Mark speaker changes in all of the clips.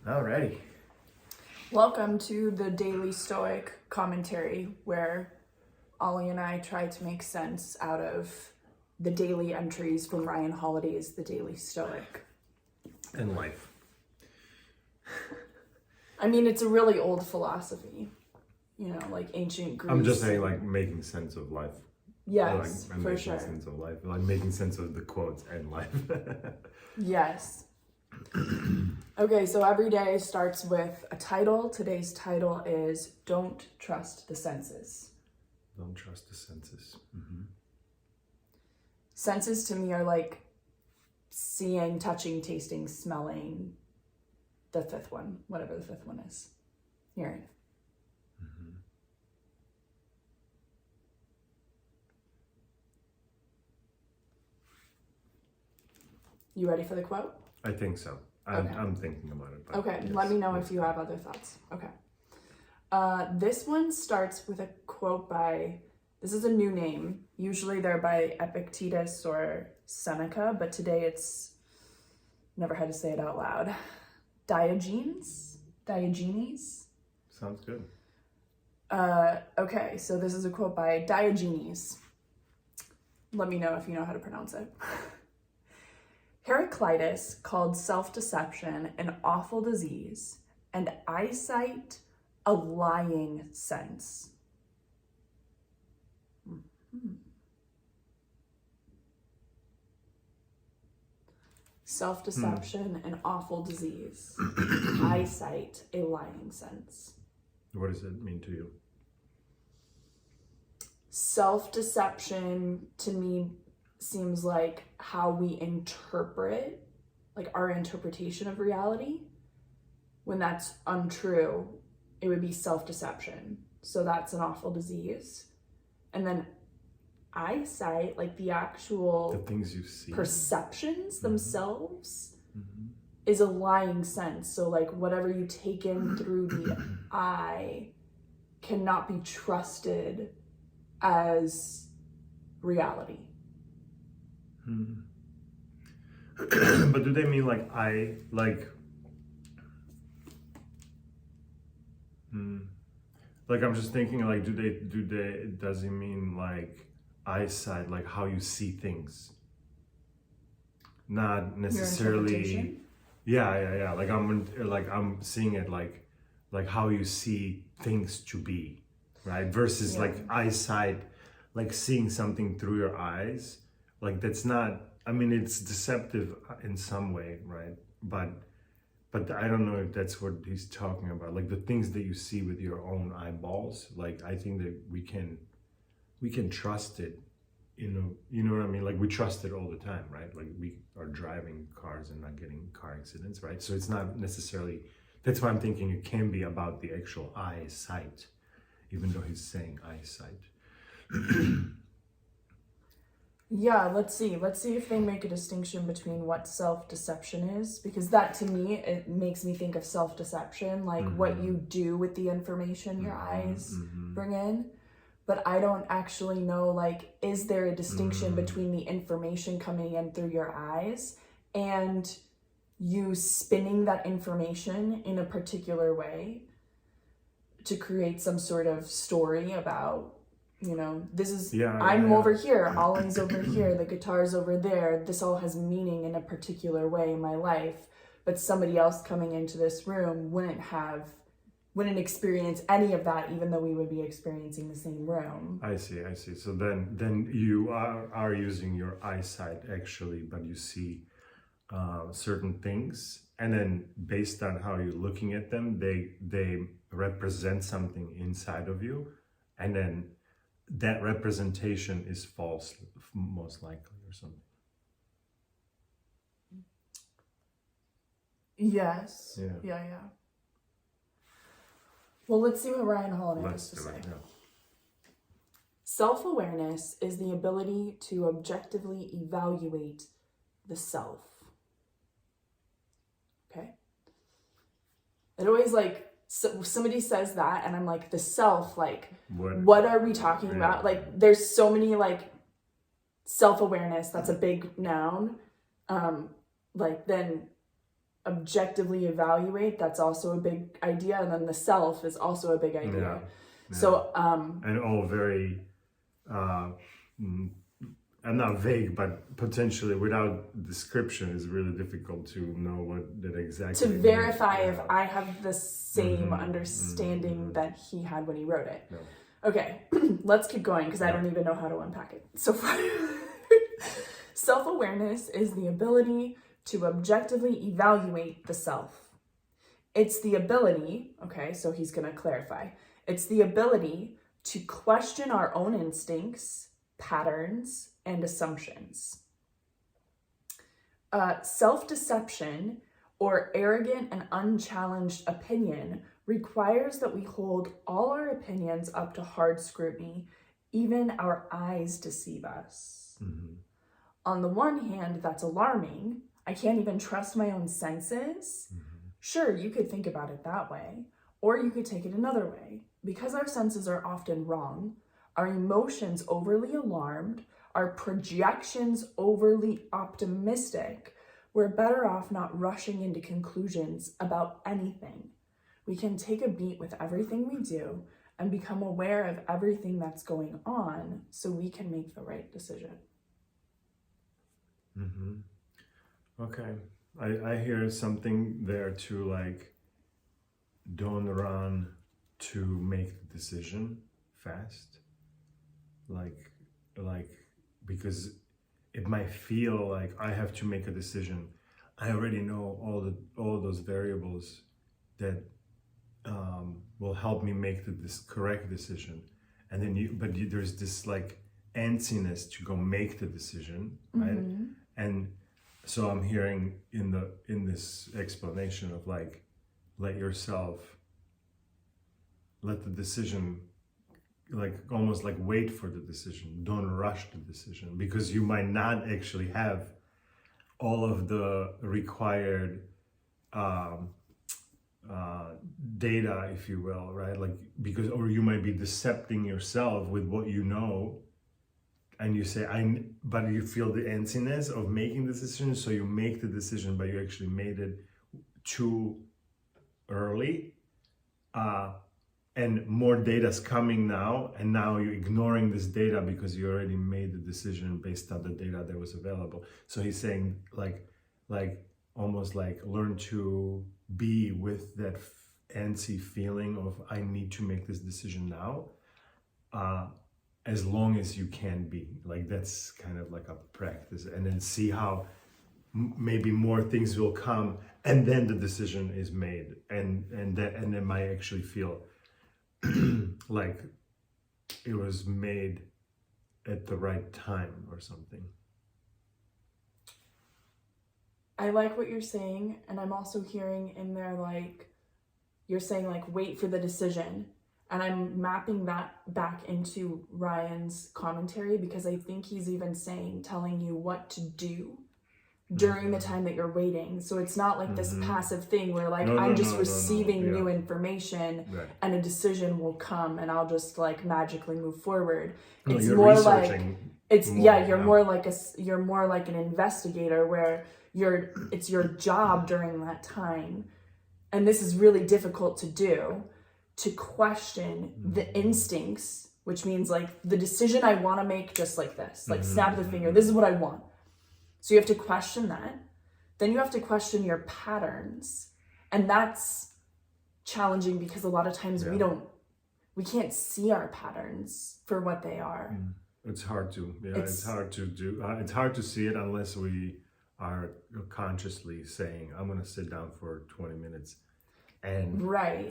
Speaker 1: Alrighty.
Speaker 2: Welcome to the Daily Stoic commentary, where Oli and I try to make sense out of the daily entries from Ryan Holiday's The Daily Stoic.
Speaker 1: And life.
Speaker 2: I mean, it's a really old philosophy, like ancient Greece.
Speaker 1: I'm just saying, like, making sense of life.
Speaker 2: Yes,
Speaker 1: I'm
Speaker 2: for
Speaker 1: making
Speaker 2: sure.
Speaker 1: sense of life. Like, making sense of the quotes and life.
Speaker 2: Yes. Okay, so every day starts with a title. Today's title is Don't Trust the Senses.
Speaker 1: Don't trust the senses. Mm-hmm.
Speaker 2: Senses to me are like seeing, touching, tasting, smelling. The fifth one, whatever the fifth one is. Hearing.
Speaker 1: Mm-hmm.
Speaker 2: You ready for the quote?
Speaker 1: I think so.
Speaker 2: Okay.
Speaker 1: I'm thinking about it. But
Speaker 2: Okay,
Speaker 1: yes,
Speaker 2: let me know
Speaker 1: yes.
Speaker 2: if you have other thoughts. Okay. This one starts with a quote by, this is a new name. Usually they're by Epictetus or Seneca, but today it's, never had to say it out loud. Diogenes?
Speaker 1: Sounds good.
Speaker 2: Okay, so this is a quote by Diogenes. Let me know if you know how to pronounce it. Heraclitus called self-deception an awful disease and eyesight a lying sense. Mm-hmm. Self-deception an awful disease. Eyesight a lying sense.
Speaker 1: What does it mean to you?
Speaker 2: Self-deception to me seems like how we interpret, like our interpretation of reality. When that's untrue, it would be self-deception. So that's an awful disease. And then eyesight, like the actual
Speaker 1: The things you see.
Speaker 2: perceptions themselves,
Speaker 1: Mm-hmm.
Speaker 2: is a lying sense. So like whatever you take in through the eye cannot be trusted as reality.
Speaker 1: Hmm. But do they mean like like I'm just thinking like does it mean like eyesight, like how you see things? Not necessarily. Yeah. Like I'm seeing it like how you see things to be, right? Versus like eyesight, like seeing something through your eyes. Like that's not, I mean, it's deceptive in some way, right? But I don't know if that's what he's talking about. Like the things that you see with your own eyeballs, like I think that we can trust it, you know what I mean? Like we trust it all the time, right? Like we are driving cars and not getting car accidents, right? So it's not necessarily, that's why I'm thinking it can be about the actual eyesight, even though he's saying eyesight.
Speaker 2: Yeah, let's see if they make a distinction between what self-deception is, because that to me, it makes me think of self-deception, like what you do with the information your eyes bring in. But I don't actually know, like, is there a distinction between the information coming in through your eyes and you spinning that information in a particular way to create some sort of story about, this is, I'm over here, Ollie's over here, the guitar's over there, this all has meaning in a particular way in my life, but somebody else coming into this room wouldn't experience any of that, even though we would be experiencing the same room.
Speaker 1: I see. So then you are using your eyesight actually, but you see certain things, and then based on how you're looking at them, they represent something inside of you, and then that representation is false, most likely, or something.
Speaker 2: Yes. Yeah. Well, let's see what Ryan Holiday has to say. Self-awareness is the ability to objectively evaluate the self. Okay? It always so somebody says that and I'm like, the self, like, what are we talking about? Like, there's so many, like, self-awareness, that's a big noun. Then objectively evaluate, that's also a big idea. And then the self is also a big idea. So,
Speaker 1: and all very, and not vague, but potentially without description is really difficult to know what that exactly
Speaker 2: to
Speaker 1: means.
Speaker 2: verify if I have the same understanding that he had when he wrote it. Okay, let's keep going because I don't even know how to unpack it so far. Self-awareness is the ability to objectively evaluate the self. It's the ability, okay, so he's going to clarify. It's the ability to question our own instincts, patterns, and assumptions. Self-deception or arrogant and unchallenged opinion requires that we hold all our opinions up to hard scrutiny. Even our eyes deceive us. On the one hand, that's alarming. I can't even trust my own senses. Sure, you could think about it that way, or you could take it another way. Because our senses are often wrong, our emotions overly alarmed, our projections overly optimistic, we're better off not rushing into conclusions about anything. We can take a beat with everything we do and become aware of everything that's going on so we can make the right decision.
Speaker 1: Okay. I hear something there too, like, don't run to make the decision fast. Like, because it might feel like I have to make a decision. I already know all those variables that will help me make this correct decision. And then there's this like antsiness to go make the decision, right? And so I'm hearing in this explanation of like, let the decision, like almost like wait for the decision. Don't rush the decision, because you might not actually have all of the required data, if you will, right? Like, or you might be decepting yourself with what you know, and you say, but you feel the antsiness of making the decision, so you make the decision, but you actually made it too early. And more data's coming now, and now you're ignoring this data because you already made the decision based on the data that was available. So he's saying like almost like learn to be with that antsy feeling of I need to make this decision now, as long as you can be. Like, that's kind of like a practice, and then see how maybe more things will come, and then the decision is made, and it might actually feel like it was made at the right time or something.
Speaker 2: I like what you're saying, and I'm also hearing in there, like, you're saying, like, wait for the decision. And I'm mapping that back into Ryan's commentary, because I think he's even telling you what to do during the time that you're waiting. So it's not like this passive thing where like I'm just receiving new information and a decision will come and I'll just like magically move forward. It's more like you're more like an investigator where it's your job during that time. And this is really difficult to do, to question the instincts, which means like the decision I want to make just like this, like snap the finger, this is what I want. So you have to question that. Then you have to question your patterns. And that's challenging because a lot of times we can't see our patterns for what they are.
Speaker 1: It's hard to, it's hard to do. It's hard to see it unless we are consciously saying, I'm going to sit down for 20 minutes and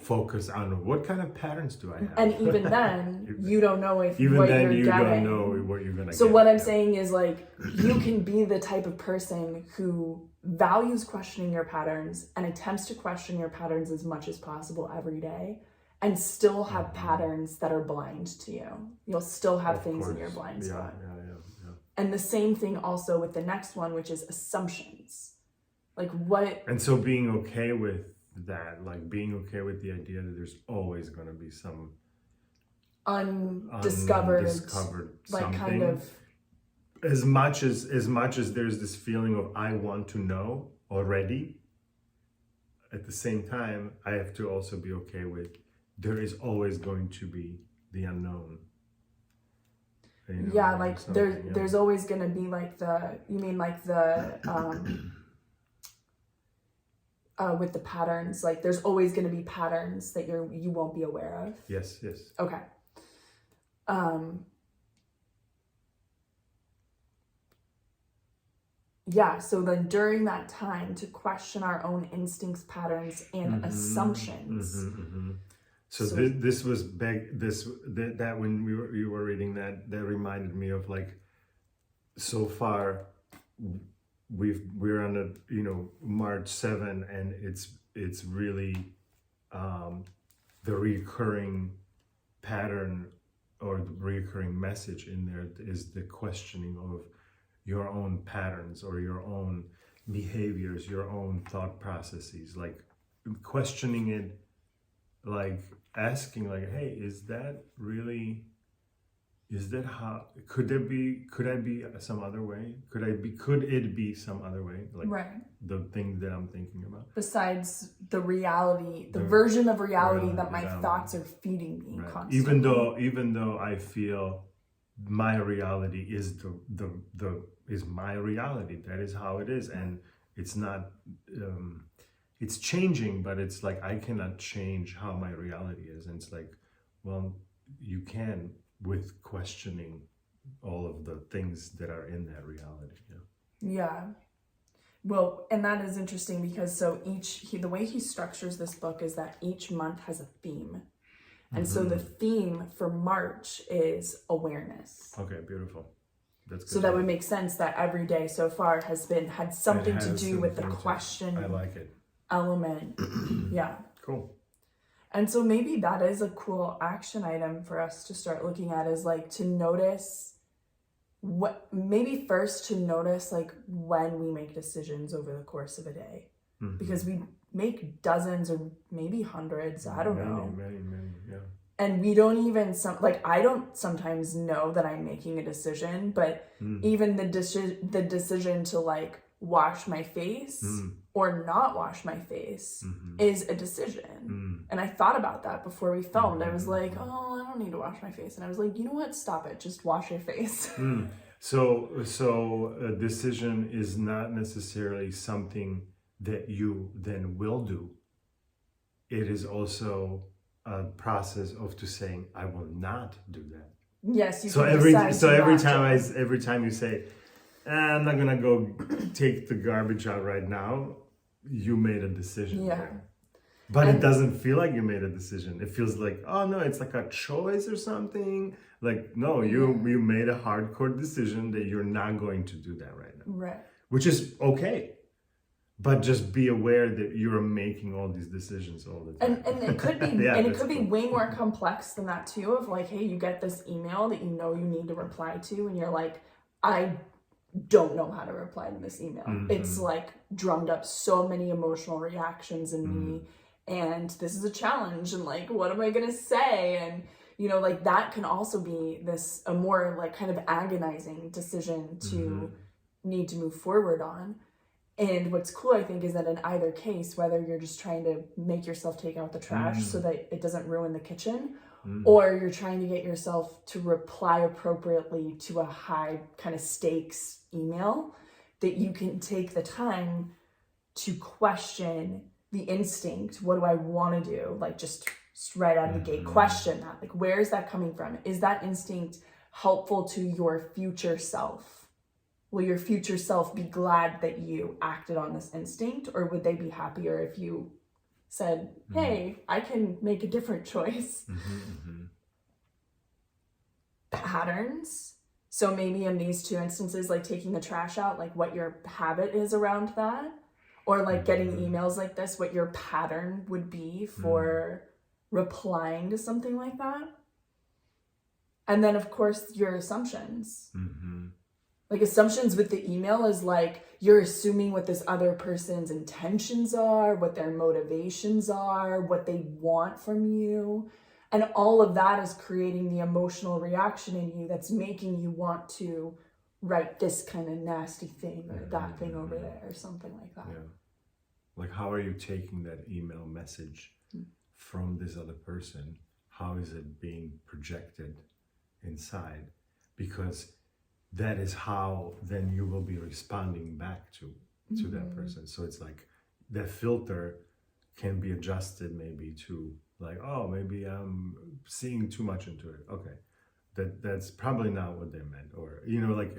Speaker 1: focus on what kind of patterns do I have.
Speaker 2: And even then, you don't know if
Speaker 1: even
Speaker 2: what
Speaker 1: then
Speaker 2: you're
Speaker 1: you
Speaker 2: getting.
Speaker 1: don't know what you're gonna
Speaker 2: So
Speaker 1: get.
Speaker 2: what I'm saying is like, you can be the type of person who values questioning your patterns and attempts to question your patterns as much as possible every day, and still have patterns that are blind to you. You'll still have things in your blind spot. And the same thing also with the next one, which is assumptions. Like what?
Speaker 1: And so being okay with that, like being okay with the idea that there's always going to be some undiscovered like something.
Speaker 2: Kind of,
Speaker 1: as much as there's this feeling of I want to know already, at the same time, I have to also be okay with there is always going to be the unknown.
Speaker 2: Yeah, like there's always gonna be like you mean like the with the patterns, like there's always gonna be patterns that you won't be aware of.
Speaker 1: Yes.
Speaker 2: Okay. Yeah, so then during that time to question our own instincts, patterns, and assumptions.
Speaker 1: So this was that when you were reading that reminded me of like, so far we're on a March 7, and it's really the recurring pattern or the recurring message in there is the questioning of your own patterns or your own behaviors, your own thought processes, like questioning it, like asking like, hey, is that how, could I be some other way? Could it be some other way? Like
Speaker 2: right.
Speaker 1: The thing that I'm thinking about.
Speaker 2: Besides the reality, the version of reality that my thoughts are feeding me constantly.
Speaker 1: Even though I feel my reality is is my reality. That is how it is, and it's not. It's changing, but it's like I cannot change how my reality is, and it's like, well, you can with questioning all of the things that are in that reality.
Speaker 2: Yeah. Well, and that is interesting because the way he structures this book is that each month has a theme. And so the theme for March is awareness.
Speaker 1: Okay, beautiful. That's good.
Speaker 2: So that would make sense that every day so far had something to do with the question.
Speaker 1: I like it.
Speaker 2: Element. Yeah.
Speaker 1: Cool.
Speaker 2: And so maybe that is a cool action item for us to start looking at, is like to notice first like when we make decisions over the course of a day. Because we make dozens or maybe hundreds, I don't know.
Speaker 1: Many, yeah.
Speaker 2: And we don't even, I don't sometimes know that I'm making a decision, but even the decision to like wash my face or not wash my face is a decision. And I thought about that before we filmed. I was like, oh, I don't need to wash my face. And I was like, you know what? Stop it. Just wash your face.
Speaker 1: So a decision is not necessarily something that you then will do. It is also a process of to saying, I will not do that.
Speaker 2: Yes.
Speaker 1: Every time you say, I'm not gonna go take the garbage out right now, you made a decision.
Speaker 2: Yeah.
Speaker 1: There. But it doesn't feel like you made a decision. It feels like, oh no, it's like a choice or something. Like, no, you made a hardcore decision that you're not going to do that right now.
Speaker 2: Right.
Speaker 1: Which is okay. But just be aware that you're making all these decisions all the time.
Speaker 2: And it could be it could be way more complex than that too, of like, hey, you get this email that you know you need to reply to, and you're like, I don't know how to reply to this email. It's like drummed up so many emotional reactions in me, and this is a challenge, and like, what am I gonna say? And like that can also be a more like kind of agonizing decision to need to move forward on. And what's cool, I think, is that in either case, whether you're just trying to make yourself take out the trash so that it doesn't ruin the kitchen, or you're trying to get yourself to reply appropriately to a high kind of stakes email, that you can take the time to question the instinct. What do I want to do? Like just right out of the gate, question that. Like, where is that coming from? Is that instinct helpful to your future self? Will your future self be glad that you acted on this instinct, or would they be happier if you said, hey, I can make a different choice? Patterns. So maybe in these two instances, like taking the trash out, like what your habit is around that, or like getting emails like this, what your pattern would be for replying to something like that. And then, of course, your assumptions. Like assumptions with the email is like, you're assuming what this other person's intentions are, what their motivations are, what they want from you. And all of that is creating the emotional reaction in you that's making you want to write this kind of nasty thing or that thing over there or something like that.
Speaker 1: Like, how are you taking that email message from this other person? How is it being projected inside? Because that is how then you will be responding back to that person. So it's like that filter can be adjusted maybe to like, oh, maybe I'm seeing too much into it. Okay, that's probably not what they meant, or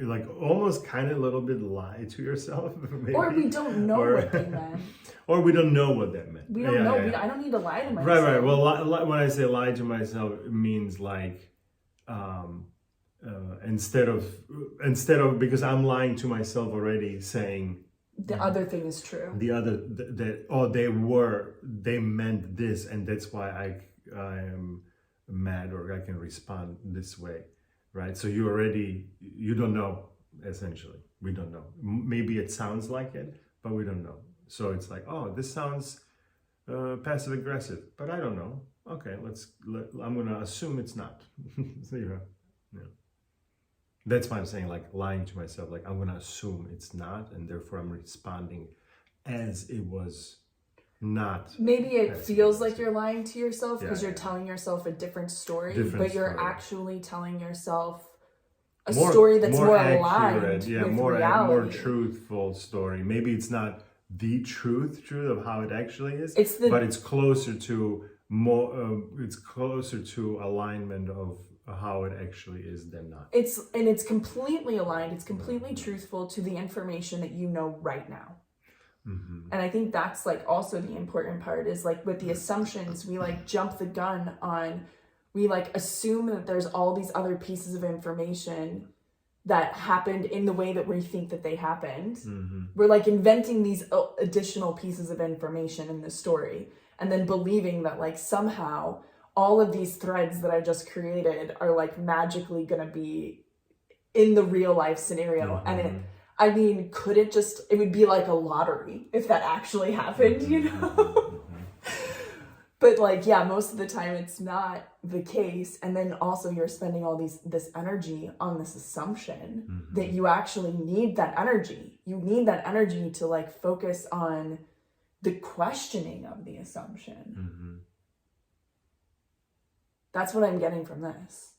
Speaker 1: like almost kind of a little bit lie to yourself, maybe.
Speaker 2: Or we don't know what they meant.
Speaker 1: Or we don't know what that meant.
Speaker 2: We don't know. I don't need to lie to myself.
Speaker 1: Right. Well, when I say lie to myself, it means like instead of because I'm lying to myself already, saying
Speaker 2: the other thing is true.
Speaker 1: The other they meant this, and that's why I am mad, or I can respond this way, right? So you don't know, essentially. We don't know. Maybe it sounds like it, but we don't know. So it's like, oh, this sounds passive aggressive, but I don't know. Okay, I'm gonna assume it's not. So, yeah. That's why I'm saying, like, lying to myself, like I'm gonna assume it's not, and therefore I'm responding as it was not.
Speaker 2: Maybe it feels like you're lying to yourself because you're telling yourself a different story, but you're actually telling yourself a story that's more aligned with reality.
Speaker 1: More truthful story. Maybe it's not the truth of how it actually is, but it's closer to it's closer to alignment of how it actually is than not.
Speaker 2: It's completely aligned. It's completely truthful to the information that you know right now. Mm-hmm. And I think that's like also the important part is like with the assumptions, we like jump the gun on, we like assume that there's all these other pieces of information that happened in the way that we think that they happened. Mm-hmm. We're like inventing these additional pieces of information in the story, and then believing that like somehow all of these threads that I just created are like magically gonna be in the real life scenario. Mm-hmm. And it would be like a lottery if that actually happened, you know? Mm-hmm. But like, yeah, most of the time it's not the case. And then also you're spending all this energy on this assumption that you actually need that energy. You need that energy to like focus on the questioning of the assumption. Mm-hmm. That's what I'm getting from this.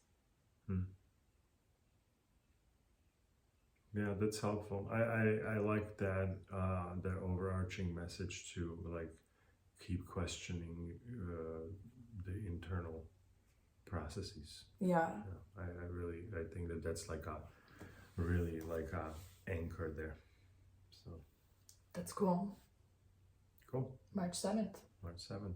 Speaker 1: Yeah, that's helpful. I like that that overarching message to like keep questioning the internal processes.
Speaker 2: Yeah.
Speaker 1: I think that's like a really like a anchor there. So
Speaker 2: that's cool.
Speaker 1: Cool.
Speaker 2: March 7th.
Speaker 1: March 7th.